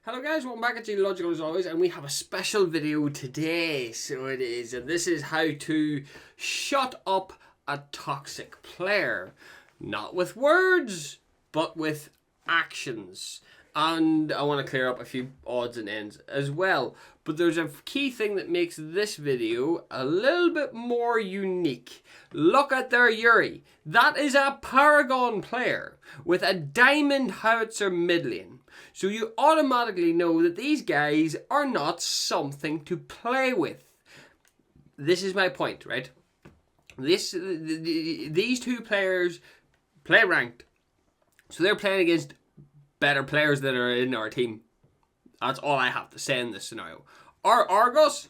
Hello guys, welcome back to Logical as always, and we have a special video today, so it is, and this is how to shut up a toxic player. Not with words, but with actions. And I want to clear up a few odds and ends as well. But there's a key thing that makes this video a little bit more unique. Look at their Yuri. That is a Paragon player with a Diamond Howitzer mid lane. So you automatically know that these guys are not something to play with. This is my point, right? These two players play ranked. So they're playing against better players that are in our team. That's all I have to say in this scenario. Our Argos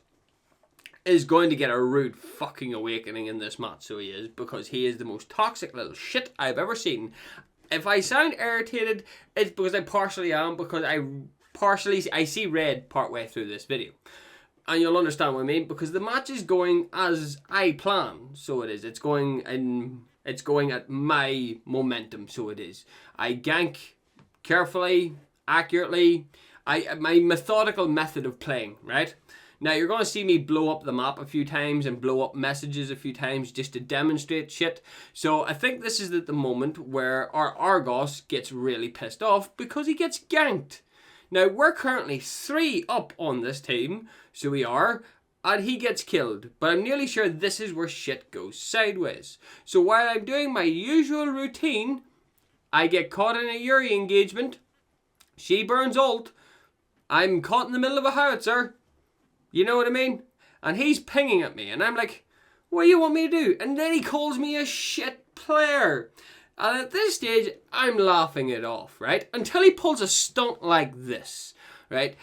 is going to get a rude fucking awakening in this match, so he is, because he is the most toxic little shit I've ever seen. If I sound irritated, it's because I partially am, because I see red partway through this video. And you'll understand what I mean, because the match is going as I plan, so it is. It's going at my momentum, so it is. I gank carefully, accurately, my methodical method of playing, right? Now, you're going to see me blow up the map a few times and blow up messages a few times just to demonstrate shit. So I think this is at the moment where our Argos gets really pissed off because he gets ganked. Now, we're currently 3 up on this team, so we are, and he gets killed. But I'm nearly sure this is where shit goes sideways. So while I'm doing my usual routine, I get caught in a Yuri engagement. She burns ult. I'm caught in the middle of a howitzer. You know what I mean? And he's pinging at me. And I'm like, what do you want me to do? And then he calls me a shit player. And at this stage, I'm laughing it off, right? Until he pulls a stunt like this, right?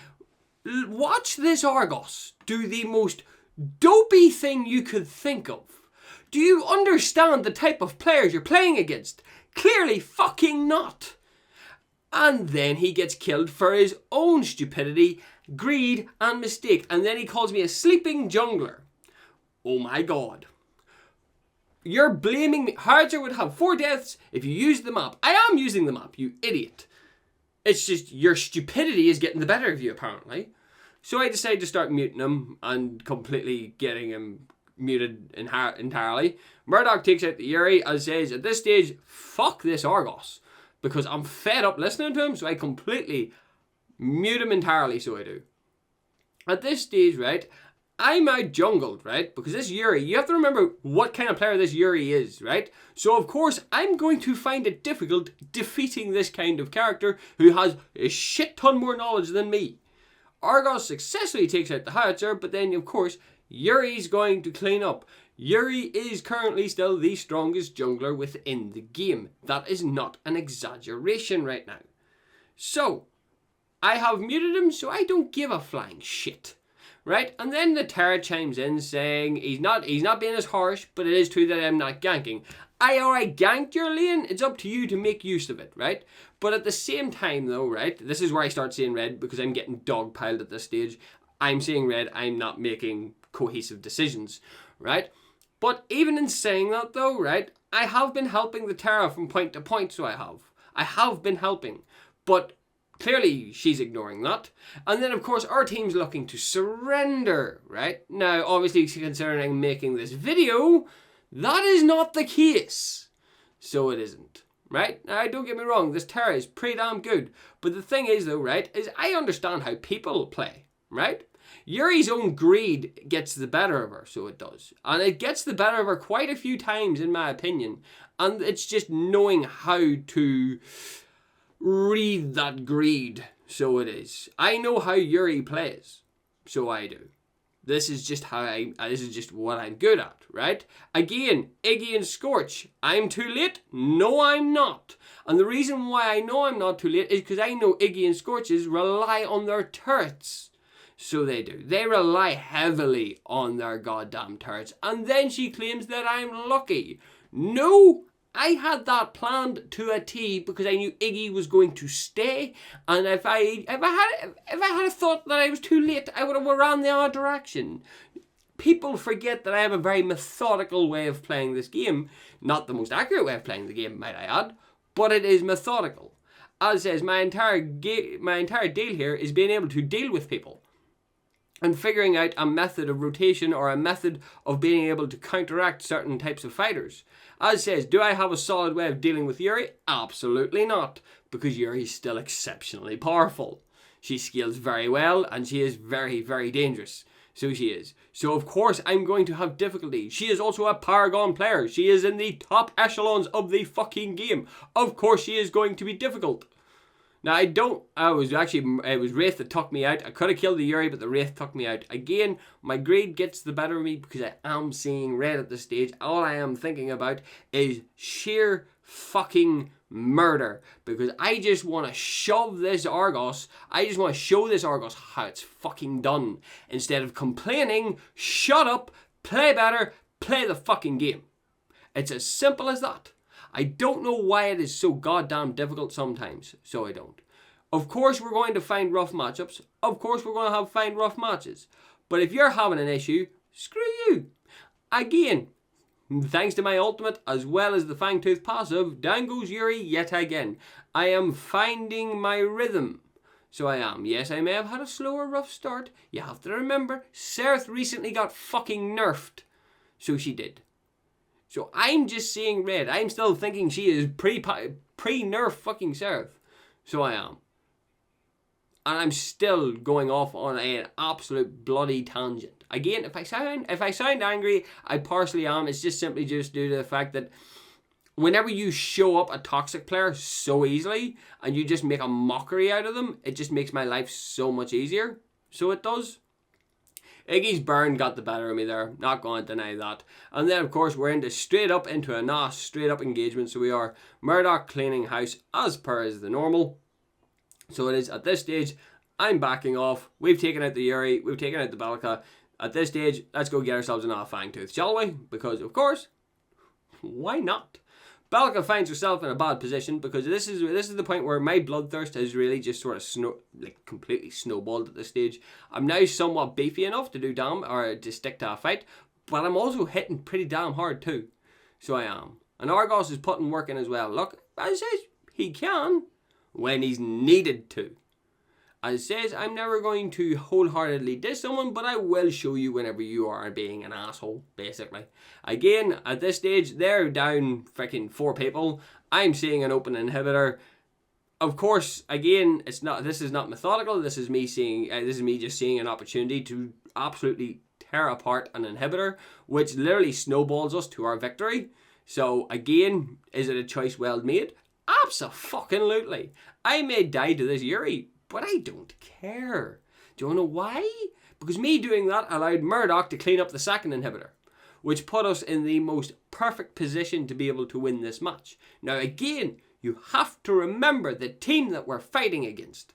Watch this Argos do the most dopey thing you could think of. Do you understand the type of players you're playing against? Clearly fucking not. And then he gets killed for his own stupidity, greed, and mistake. And then he calls me a sleeping jungler. Oh my god. You're blaming me. Howitzer would have 4 deaths if you used the map. I am using the map, you idiot. It's just your stupidity is getting the better of you, apparently. So I decided to start muting him and completely getting him muted entirely. Murdoch takes out the Yuri and says, at this stage, fuck this Argos. Because I'm fed up listening to him, so I completely mute him entirely, so I do. At this stage, right, I'm out jungled, right? Because this Yuri, you have to remember what kind of player this Yuri is, right? So, of course, I'm going to find it difficult defeating this kind of character who has a shit ton more knowledge than me. Argos successfully takes out the Howitzer, but then, of course, Yuri's going to clean up. Yuri is currently still the strongest jungler within the game. That is not an exaggeration right now. So, I have muted him, so I don't give a flying shit. Right? And then the Terra chimes in saying he's not being as harsh, but it is true that I'm not ganking. I ganked your lane, it's up to you to make use of it, right? But at the same time though, right, this is where I start seeing red because I'm getting dogpiled at this stage. I'm seeing red, I'm not making cohesive decisions, right? But even in saying that though, right, I have been helping the Terra from point to point, so I have been helping. But clearly, she's ignoring that. And then, of course, our team's looking to surrender, right? Now, obviously, considering making this video, that is not the case. So it isn't, right? Now, don't get me wrong, this Terra is pretty damn good. But the thing is, though, right, is I understand how people play, right? Yuri's own greed gets the better of her, so it does. And it gets the better of her quite a few times, in my opinion. And it's just knowing how to read that greed, so it is. I know how Yuri plays, so I do. This is just what I'm good at, right? Again, Iggy and Scorch. I'm too late? No, I'm not. And the reason why I know I'm not too late is because I know Iggy and Scorches rely on their turrets. So they do. They rely heavily on their goddamn turrets. And then she claims that I'm lucky. No, I had that planned to a T because I knew Iggy was going to stay, and if I had thought that I was too late, I would have ran the other direction. People forget that I have a very methodical way of playing this game. Not the most accurate way of playing the game, might I add, but it is methodical. As says, my entire deal here is being able to deal with people and figuring out a method of rotation or a method of being able to counteract certain types of fighters. As says, do I have a solid way of dealing with Yuri? Absolutely not, because Yuri is still exceptionally powerful. She scales very well, and she is very, very dangerous. So she is. So of course I'm going to have difficulty. She is also a paragon player. She is in the top echelons of the fucking game. Of course she is going to be difficult. Now it was Wraith that took me out. I could have killed the Yuri, but the Wraith took me out. Again, my greed gets the better of me because I am seeing red at this stage. All I am thinking about is sheer fucking murder, because I just want to shove this Argos. I just want to show this Argos how it's fucking done. Instead of complaining, shut up, play better, play the fucking game. It's as simple as that. I don't know why it is so goddamn difficult sometimes, so I don't. Of course we're going to find rough matchups. Of course we're going to find rough matches. But if you're having an issue, screw you. Again, thanks to my ultimate as well as the Fangtooth passive, down goes Yuri yet again. I am finding my rhythm. So I am. Yes, I may have had a slower rough start. You have to remember, Serth recently got fucking nerfed. So she did. So I'm just seeing red. I'm still thinking she is pre-nerf fucking Seraph. So I am. And I'm still going off on an absolute bloody tangent. Again, if I sound angry, I partially am. It's just simply just due to the fact that whenever you show up a toxic player so easily and you just make a mockery out of them, it just makes my life so much easier. So it does. Iggy's burn got the better of me there, not going to deny that. And then of course we're straight up into a NOS, straight up engagement. So we are Murdoch cleaning house as per as the normal. So it is at this stage, I'm backing off. We've taken out the Yuri, we've taken out the Belka. At this stage, let's go get ourselves an Fangtooth, shall we? Because of course, why not? Belka finds herself in a bad position because this is the point where my bloodthirst has really just sort of completely snowballed at this stage. I'm now somewhat beefy enough to do damn or to stick to a fight, but I'm also hitting pretty damn hard too. So I am. And Argos is putting work in as well. Look, as says, he can when he's needed to. As says, I'm never going to wholeheartedly diss someone, but I will show you whenever you are being an asshole, basically. Again, at this stage, they're down freaking 4 people. I'm seeing an open inhibitor. Of course, again, this is not methodical. This is me just seeing an opportunity to absolutely tear apart an inhibitor, which literally snowballs us to our victory. So again, is it a choice well made? Abso-fucking-lutely. I may die to this Yuri, but I don't care. Do you know why? Because me doing that allowed Murdoch to clean up the second inhibitor, which put us in the most perfect position to be able to win this match. Now again, you have to remember the team that we're fighting against.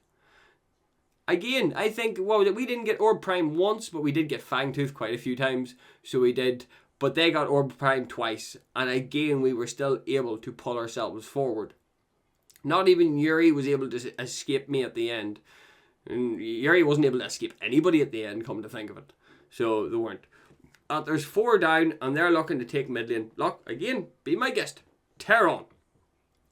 Again, I think, well, we didn't get Orb Prime once, but we did get Fangtooth quite a few times, so we did. But they got Orb Prime twice, and again, we were still able to pull ourselves forward. Not even Yuri was able to escape me at the end. And Yuri wasn't able to escape anybody at the end, come to think of it. So they weren't. There's 4 down, and they're looking to take mid lane. Look, again, be my guest. Tear on.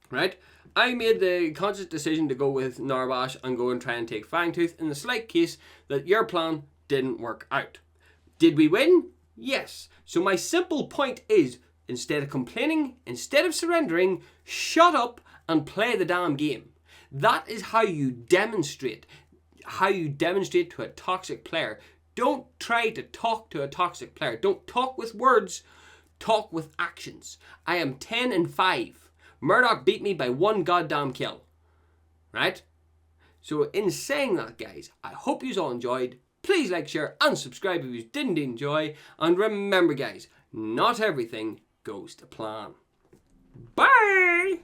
Right? I made the conscious decision to go with Narbash and go and try and take Fangtooth in the slight case that your plan didn't work out. Did we win? Yes. So my simple point is, instead of complaining, instead of surrendering, shut up and play the damn game. That is how you demonstrate to a toxic player. Don't try to talk to a toxic player. Don't talk with words, talk with actions. I am 10-5. Murdoch beat me by 1 goddamn kill. Right? So in saying that, guys, I hope you all enjoyed. Please like, share, and subscribe if you didn't enjoy. And remember, guys, not everything goes to plan. Bye!